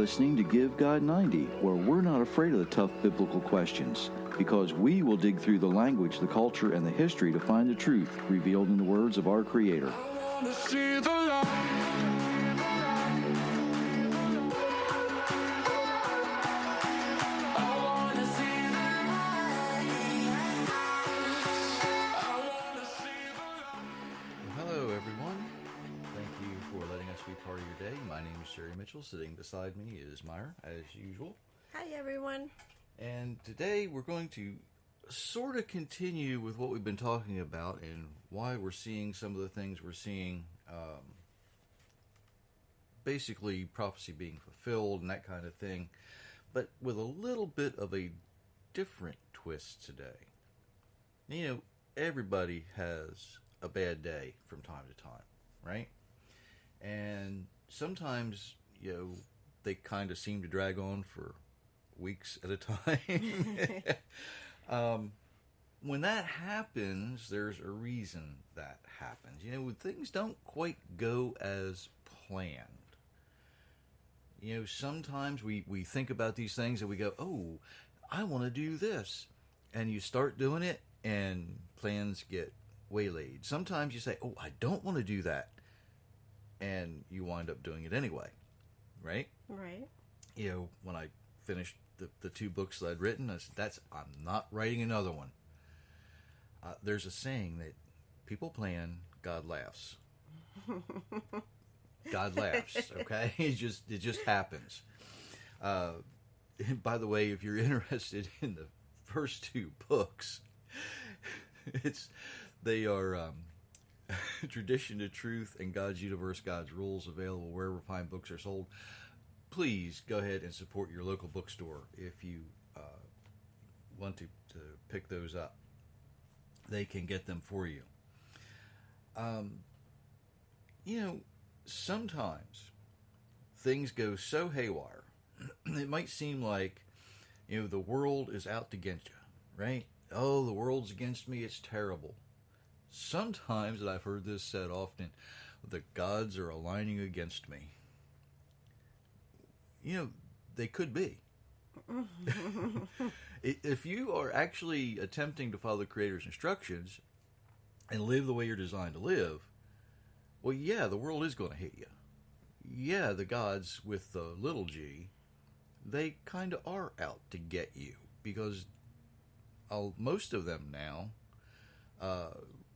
listening to Give God 90, where we're not afraid of the tough biblical questions, because we will dig through the language, the culture, and the history to find the truth revealed in the words of our Creator. I wanna see the light. Hello, everyone. Thank you for letting us be part of your day. My name is Jerry Mitchell. Sitting beside me is Myra, as usual. Hi, everyone. And today we're going to sort of continue with what we've been talking about and why we're seeing some of the things we're seeing. Basically, prophecy being fulfilled and that kind of thing, but with a little bit of a different twist today. You know, everybody has a bad day from time to time, right? And sometimes, you know, they kind of seem to drag on for weeks at a time. When that happens, there's a reason that happens. You know, when things don't quite go as planned. You know, sometimes we think about these things and we go, oh, I want to do this. And you start doing it and plans get waylaid. Sometimes you say, oh, I don't want to do that. And you wind up doing it anyway. Right? Right. You know, when I finished the two books that I'd written, I said, I'm not writing another one. There's a saying that people plan, God laughs. God laughs, okay? It just happens. By the way, if you're interested in the first two books, they are Tradition to Truth and God's Universe, God's Rules, available wherever fine books are sold. Please go ahead and support your local bookstore if you want to pick those up. They can get them for you. You know, sometimes things go so haywire, it might seem like, you know, the world is out to get you, right? Oh, the world's against me, it's terrible. Sometimes, and I've heard this said often, the gods are aligning against me. You know, they could be. If you are actually attempting to follow the Creator's instructions and live the way you're designed to live, well, yeah, the world is going to hate you. Yeah, the gods with the little g, they kind of are out to get you, because most of them now,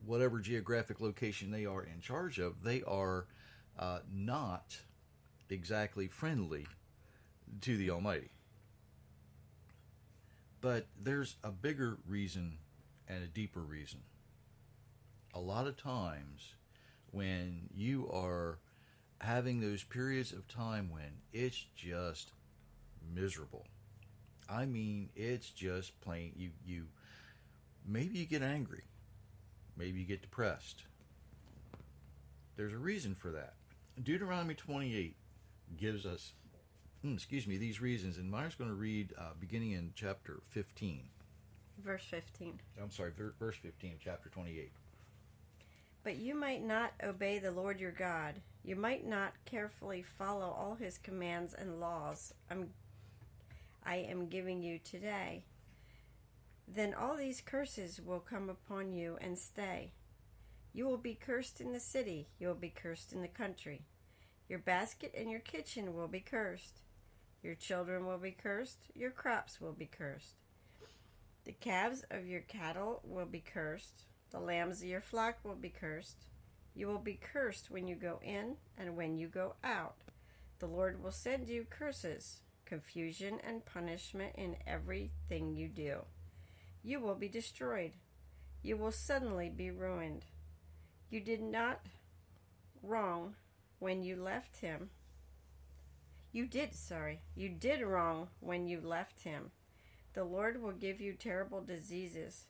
whatever geographic location they are in charge of, they are not exactly friendly to the Almighty. But there's a bigger reason and a deeper reason. A lot of times when you are having those periods of time when it's just miserable, I mean, it's just plain, you maybe you get angry, maybe you get depressed. There's a reason for that. Deuteronomy 28 gives us these reasons, and Myra's going to read beginning in chapter 15. Verse 15. I'm sorry, verse 15 of chapter 28. But you might not obey the Lord your God. You might not carefully follow all his commands and laws I am giving you today. Then all these curses will come upon you and stay. You will be cursed in the city. You will be cursed in the country. Your basket and your kitchen will be cursed. Your children will be cursed. Your crops will be cursed. The calves of your cattle will be cursed. The lambs of your flock will be cursed. You will be cursed when you go in and when you go out. The Lord will send you curses, confusion, and punishment in everything you do. You will be destroyed. You will suddenly be ruined. You did wrong when you left him. You did wrong when you left him. The Lord will give you terrible diseases.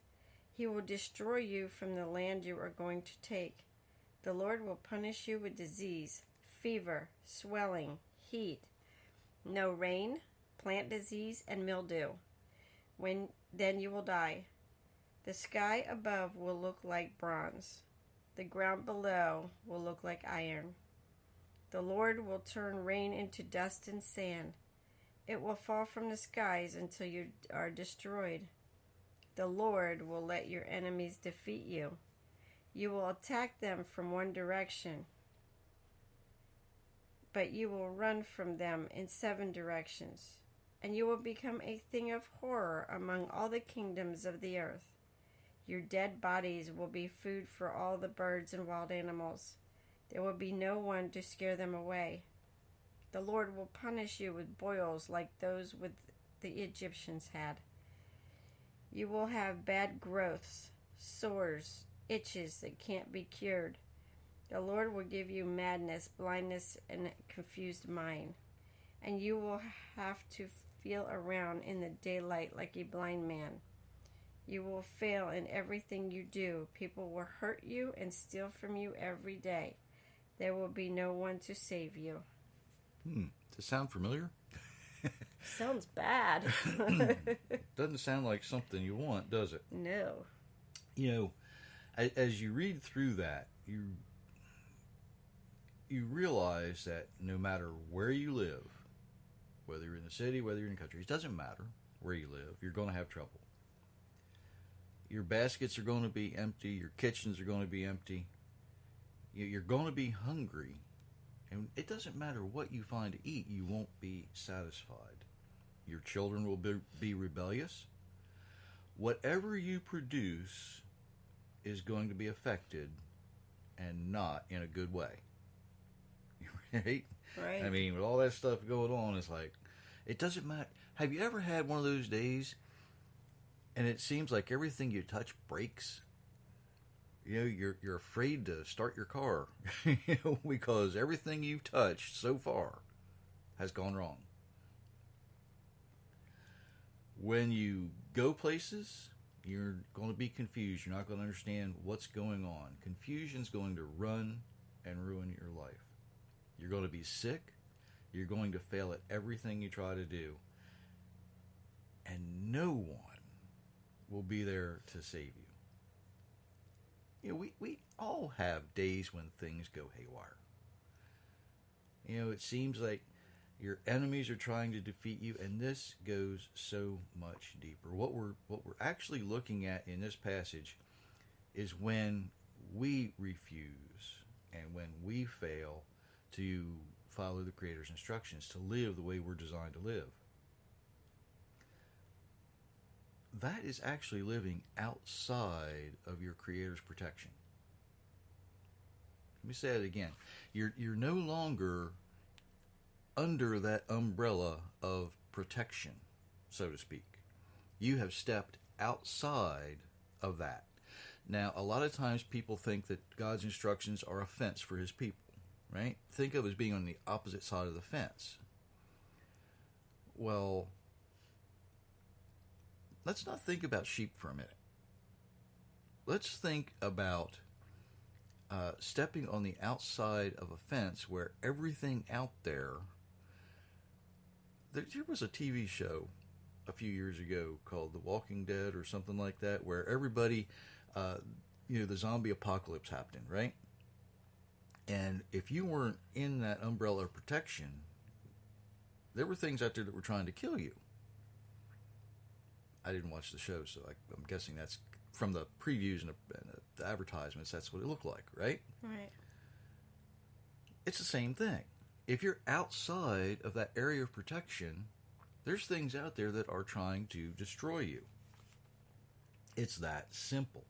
He will destroy you from the land you are going to take. The Lord will punish you with disease, fever, swelling, heat, no rain, plant disease, and mildew. Then you will die. The sky above will look like bronze. The ground below will look like iron. The Lord will turn rain into dust and sand. It will fall from the skies until you are destroyed. The Lord will let your enemies defeat you. You will attack them from one direction, but you will run from them in 7 directions, and you will become a thing of horror among all the kingdoms of the earth. Your dead bodies will be food for all the birds and wild animals. There will be no one to scare them away. The Lord will punish you with boils like those the Egyptians had. You will have bad growths, sores, itches that can't be cured. The Lord will give you madness, blindness, and a confused mind. And you will have to feel around in the daylight like a blind man. You will fail in everything you do. People will hurt you and steal from you every day. There will be no one to save you. Does it sound familiar? Sounds bad. Doesn't sound like something you want, does it? No. You know, as you read through that, you realize that no matter where you live, whether you're in the city, whether you're in the country, it doesn't matter where you live, you're going to have trouble. Your baskets are going to be empty. Your kitchens are going to be empty. You're going to be hungry. And it doesn't matter what you find to eat, you won't be satisfied. Your children will be rebellious. Whatever you produce is going to be affected, and not in a good way. Right? Right. I mean, with all that stuff going on, it's like, it doesn't matter. Have you ever had one of those days and it seems like everything you touch breaks? You know, you're afraid to start your car, because everything you've touched so far has gone wrong. When you go places, you're going to be confused. You're not going to understand what's going on. Confusion's going to run and ruin your life. You're going to be sick. You're going to fail at everything you try to do. And no one will be there to save you. You know, we all have days when things go haywire. You know, it seems like your enemies are trying to defeat you, and this goes so much deeper. What we're actually looking at in this passage is when we refuse and when we fail to follow the Creator's instructions, to live the way we're designed to live. That is actually living outside of your Creator's protection. Let me say it again. You're no longer under that umbrella of protection, so to speak. You have stepped outside of that. Now, a lot of times people think that God's instructions are a fence for His people, right? Think of it as being on the opposite side of the fence. Well, let's not think about sheep for a minute. Let's think about stepping on the outside of a fence where everything out there... There was a TV show a few years ago called The Walking Dead or something like that, where everybody, the zombie apocalypse happened, right? And if you weren't in that umbrella of protection, there were things out there that were trying to kill you. I didn't watch the show, so I'm guessing that's from the previews and the advertisements, that's what it looked like, right? Right. It's the same thing. If you're outside of that area of protection, there's things out there that are trying to destroy you. It's that simple.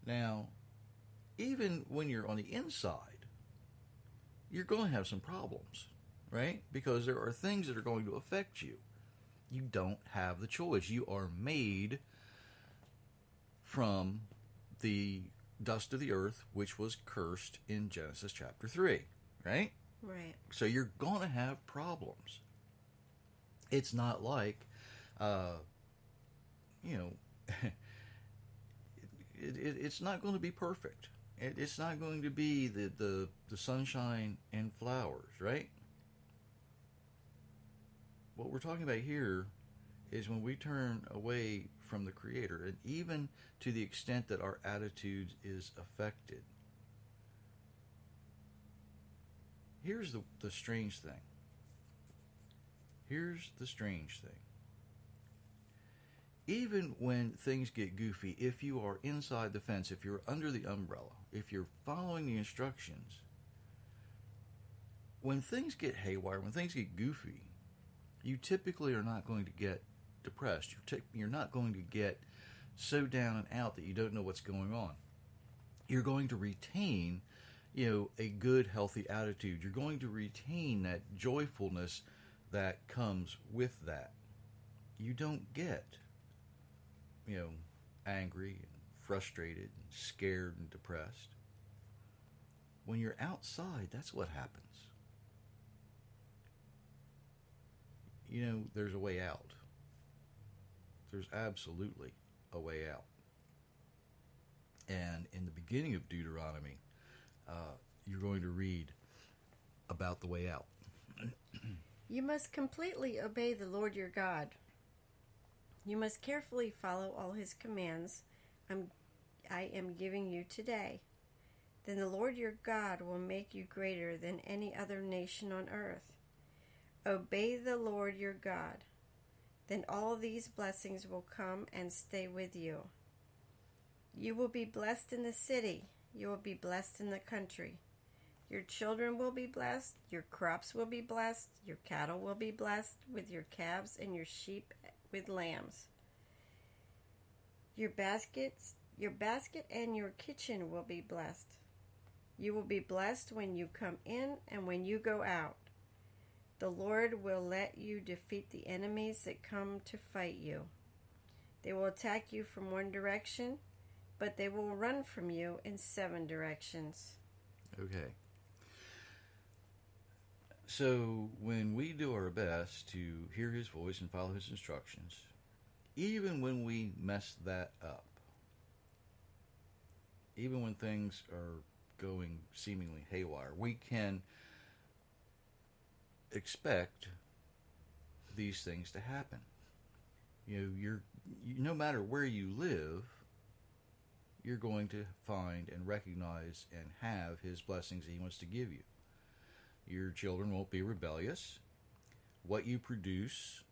Now, even when you're on the inside, you're going to have some problems, right? Because there are things that are going to affect you. You don't have the choice. You are made from the dust of the earth, which was cursed in Genesis chapter 3, right? Right. So you're going to have problems. It's not like, it's not going to be perfect. It's not going to be the sunshine and flowers, right? What we're talking about here is when we turn away from the Creator, and even to the extent that our attitude is affected. Here's the strange thing. Here's the strange thing. Even when things get goofy, if you are inside the fence, if you're under the umbrella, if you're following the instructions, when things get haywire, when things get goofy, you typically are not going to get depressed. You're not going to get so down and out that you don't know what's going on. You're going to retain, a good, healthy attitude. You're going to retain that joyfulness that comes with that. You don't get, angry and frustrated and scared and depressed. When you're outside, that's what happens. There's a way out. There's absolutely a way out. And in the beginning of Deuteronomy, you're going to read about the way out. You must completely obey the Lord your God. You must carefully follow all his commands I am giving you today. Then the Lord your God will make you greater than any other nation on earth. Obey the Lord your God. Then all these blessings will come and stay with you. You will be blessed in the city. You will be blessed in the country. Your children will be blessed. Your crops will be blessed. Your cattle will be blessed with your calves and your sheep with lambs. Your basket and your kitchen will be blessed. You will be blessed when you come in and when you go out. The Lord will let you defeat the enemies that come to fight you. They will attack you from one direction, but they will run from you in 7 directions. Okay. So when we do our best to hear his voice and follow his instructions, even when we mess that up, even when things are going seemingly haywire, we can expect these things to happen. No matter where you live, you're going to find and recognize and have his blessings that he wants to give you. Your children won't be rebellious. What you produce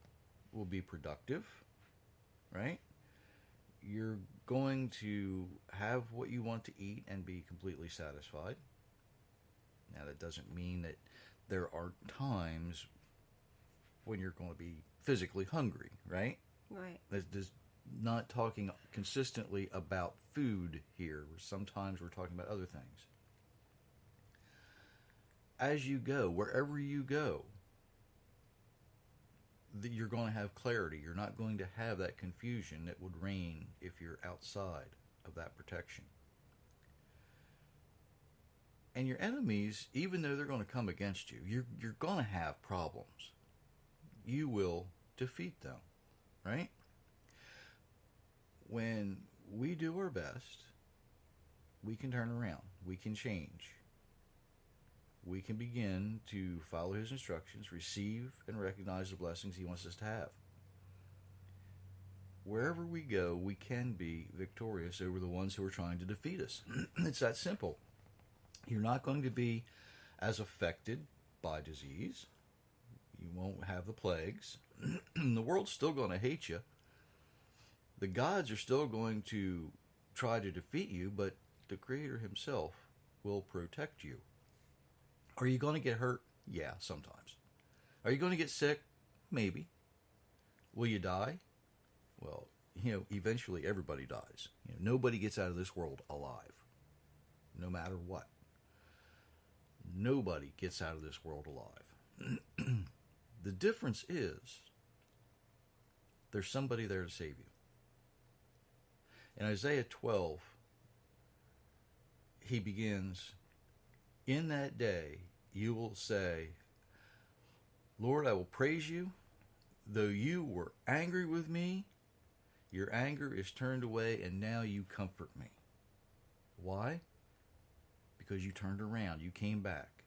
will be productive, right? You're going to have what you want to eat and be completely satisfied. Now, that doesn't mean that there are times when you're going to be physically hungry, right? Right. There's not talking consistently about food here. Sometimes we're talking about other things. As you go, wherever you go, you're going to have clarity. You're not going to have that confusion that would reign if you're outside of that protection. And your enemies, even though they're going to come against you, you're going to have problems. You will defeat them, right? When we do our best, we can turn around. We can change. We can begin to follow his instructions, receive and recognize the blessings he wants us to have. Wherever we go, we can be victorious over the ones who are trying to defeat us. It's that simple. You're not going to be as affected by disease. You won't have the plagues. The world's still going to hate you. The gods are still going to try to defeat you, but the Creator himself will protect you. Are you going to get hurt? Yeah, sometimes. Are you going to get sick? Maybe. Will you die? Well, eventually everybody dies. Nobody gets out of this world alive, no matter what. Nobody gets out of this world alive. The difference is there's somebody there to save you. In Isaiah 12, he begins, "In that day you will say, Lord, I will praise you. Though you were angry with me, your anger is turned away, and now you comfort me." Why? Because you turned around. You came back.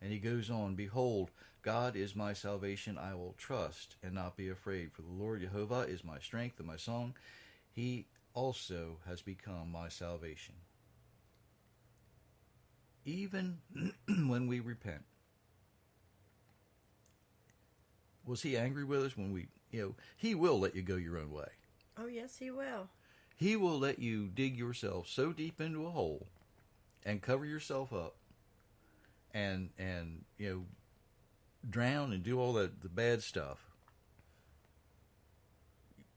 And he goes on, "Behold, God is my salvation. I will trust and not be afraid. For the Lord Jehovah is my strength and my song. He also has become my salvation." Even when we repent, Was he angry with us when we, he will let you go your own way. Oh, yes, he will. He will let you dig yourself so deep into a hole and cover yourself up and drown and do all the bad stuff.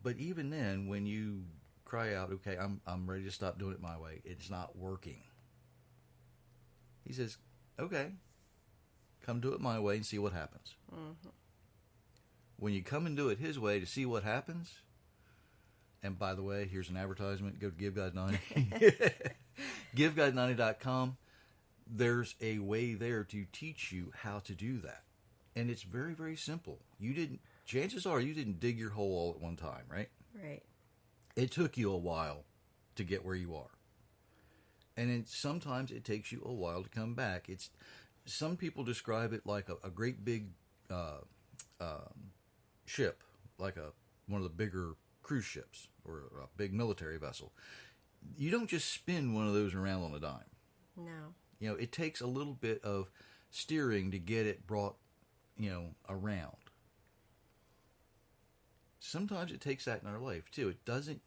But even then, when you cry out, okay, I'm ready to stop doing it my way, it's not working. He says, okay, come do it my way and see what happens. Mm-hmm. When you come and do it his way to see what happens, and by the way, here's an advertisement, go to Give God 90. GiveGod90.com. There's a way there to teach you how to do that. And it's very, very simple. Chances are you didn't dig your hole all at one time, right? Right. It took you a while to get where you are. And then sometimes it takes you a while to come back. Some people describe it like a great big ship, like one of the bigger cruise ships or a big military vessel. You don't just spin one of those around on a dime. No. It takes a little bit of steering to get it brought, around. Sometimes it takes that in our life too. It doesn't.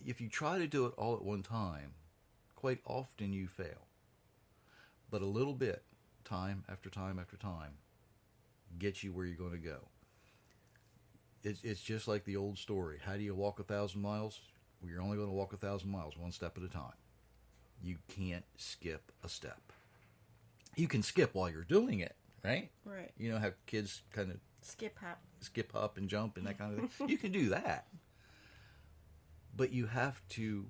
If you try to do it all at one time, quite often you fail. But a little bit, time after time after time, gets you where you're going to go. It's just like the old story. How do you walk 1,000 miles? Well, you're only going to walk 1,000 miles one step at a time. You can't skip a step. You can skip while you're doing it, right? Right. Have kids kind of skip hop and jump and that kind of thing. You can do that. But you have to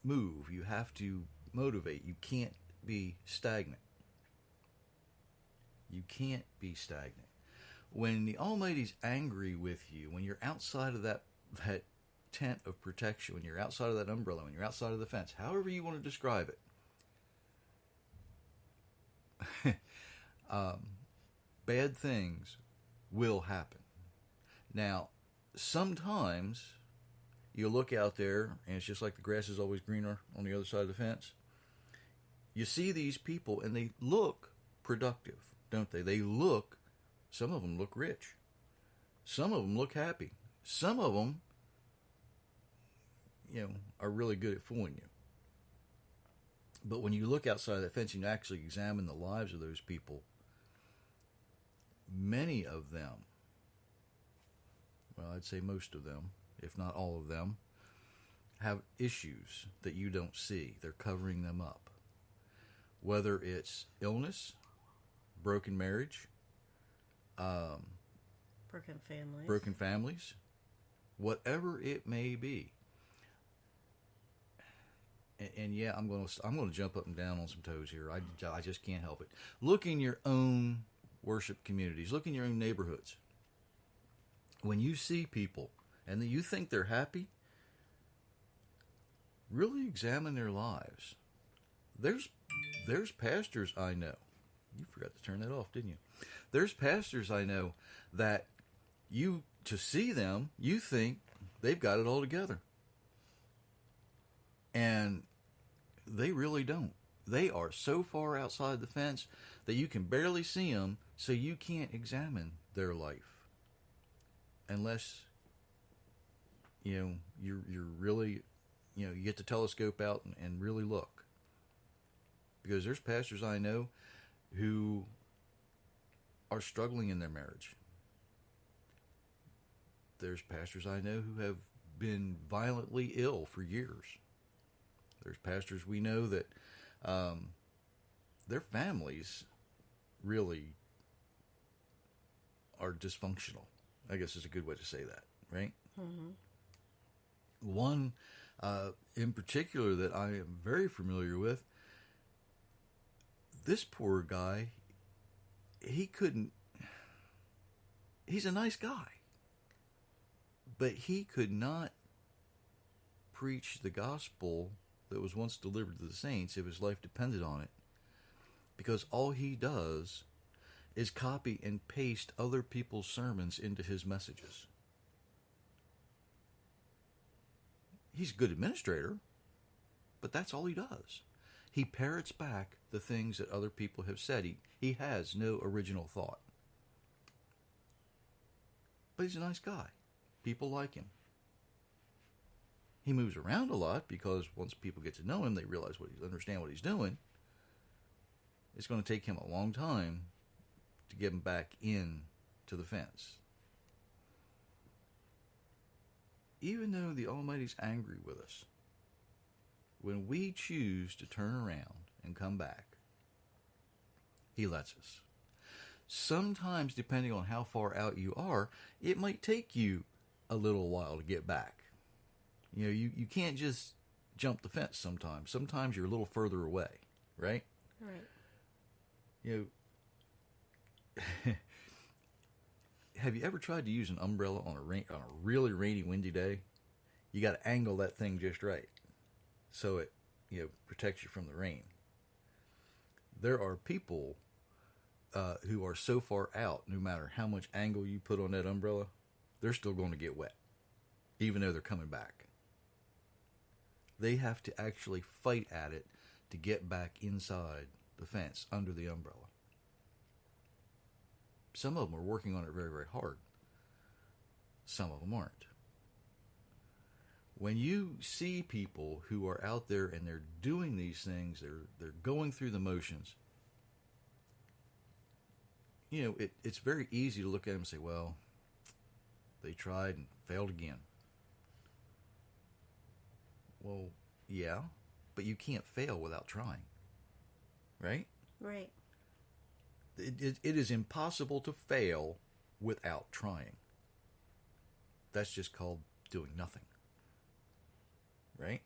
move. You have to motivate. You can't be stagnant. You can't be stagnant. When the Almighty's angry with you, when you're outside of that tent of protection, when you're outside of that umbrella, when you're outside of the fence, however you want to describe it, bad things will happen. Now, sometimes you look out there, and it's just like the grass is always greener on the other side of the fence. You see these people, and they look productive, don't they? Some of them look rich. Some of them look happy. Some of them, are really good at fooling you. But when you look outside that fence and you actually examine the lives of those people, many of them, well, I'd say most of them, if not all of them, have issues that you don't see. They're covering them up. Whether it's illness, broken marriage, broken families, whatever it may be. And yeah, I'm going to jump up and down on some toes here. I just can't help it. Look in your own worship communities. Look in your own neighborhoods. When you see people and you think they're happy, really examine their lives. There's pastors I know. You forgot to turn that off, didn't you? There's pastors I know that to see them, you think they've got it all together. And they really don't. They are so far outside the fence that you can barely see them, so you can't examine their life. Unless, you're really, you get the telescope out and really look. Because there's pastors I know who are struggling in their marriage. There's pastors I know who have been violently ill for years. There's pastors we know that their families really are dysfunctional. I guess is a good way to say that, right? Mm-hmm. One in particular that I am very familiar with, this poor guy, he's a nice guy, but he could not preach the gospel that was once delivered to the saints if his life depended on it, because all he does is copy and paste other people's sermons into his messages. He's a good administrator, but that's all he does. He parrots back the things that other people have said. He has no original thought. but he's a nice guy. People like him. He moves around a lot because once people get to know him, they realize understand what he's doing. It's going to take him a long time to get him back in to the fence. Even though the Almighty's angry with us, when we choose to turn around and come back, He lets us. Sometimes, depending on how far out you are, it might take you a little while to get back. You know, you can't just jump the fence sometimes. Sometimes you're a little further away, right? Right. You know, have you ever tried to use an umbrella on a really rainy, windy day? You got to angle that thing just right so it, protects you from the rain. There are people who are so far out, no matter how much angle you put on that umbrella, they're still going to get wet, even though they're coming back. They have to actually fight at it to get back inside the fence under the umbrella. Some of them are working on it very, very hard. Some of them aren't. When you see people who are out there and they're doing these things, they're going through the motions, it's very easy to look at them and say, well, they tried and failed again. Well, yeah, but you can't fail without trying, right? Right. It is impossible to fail without trying. That's just called doing nothing, right?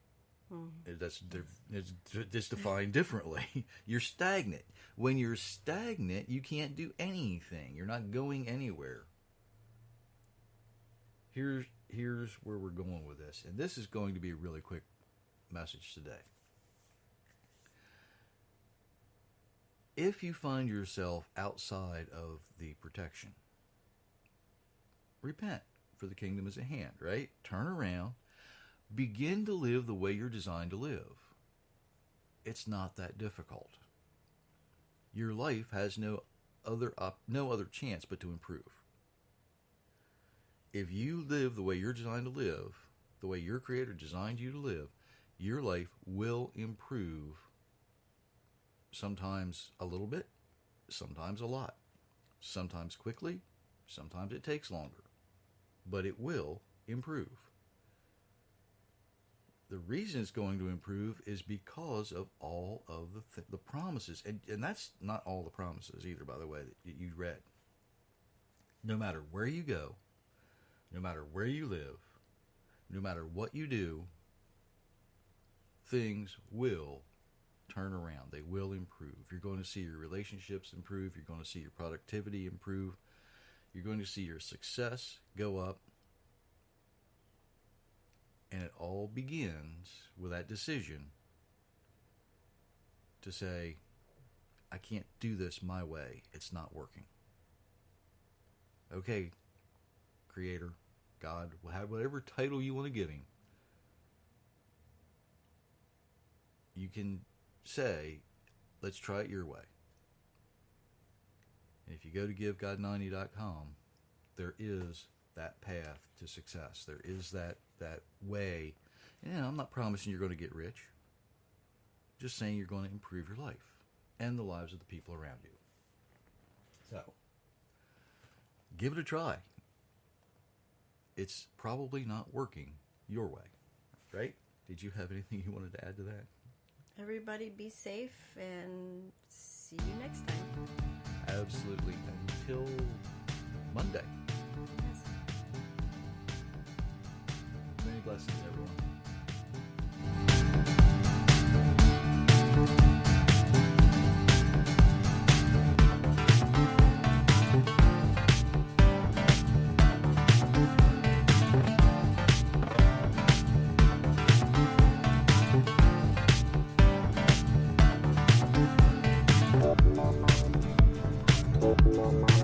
It's defined differently. You're stagnant. When you're stagnant, you can't do anything. You're not going anywhere. Here's where we're going with this, and this is going to be a really quick message today. If you find yourself outside of the protection, repent, for the kingdom is at hand, right? Turn around. Begin to live the way you're designed to live. It's not that difficult. Your life has no other chance but to improve. If you live the way you're designed to live, the way your Creator designed you to live, your life will improve. Sometimes a little bit, sometimes a lot. Sometimes quickly, sometimes it takes longer. But it will improve. The reason it's going to improve is because of all of the promises. And that's not all the promises either, by the way, that you read. No matter where you go, no matter where you live, no matter what you do, things will turn around. They will improve. You're going to see your relationships improve. You're going to see your productivity improve. You're going to see your success go up. And it all begins with that decision to say, I can't do this my way. It's not working. Okay, Creator, God, whatever title you want to give Him, you can say, let's try it your way. And if you go to givegod90.com, there is that path to success. There is that way. And I'm not promising you're going to get rich. Just saying you're going to improve your life and the lives of the people around you. So, give it a try. It's probably not working your way, right? Did you have anything you wanted to add to that? Everybody be safe and see you next time. Absolutely. Until Monday. Yes. Many blessings, everyone. Thank you.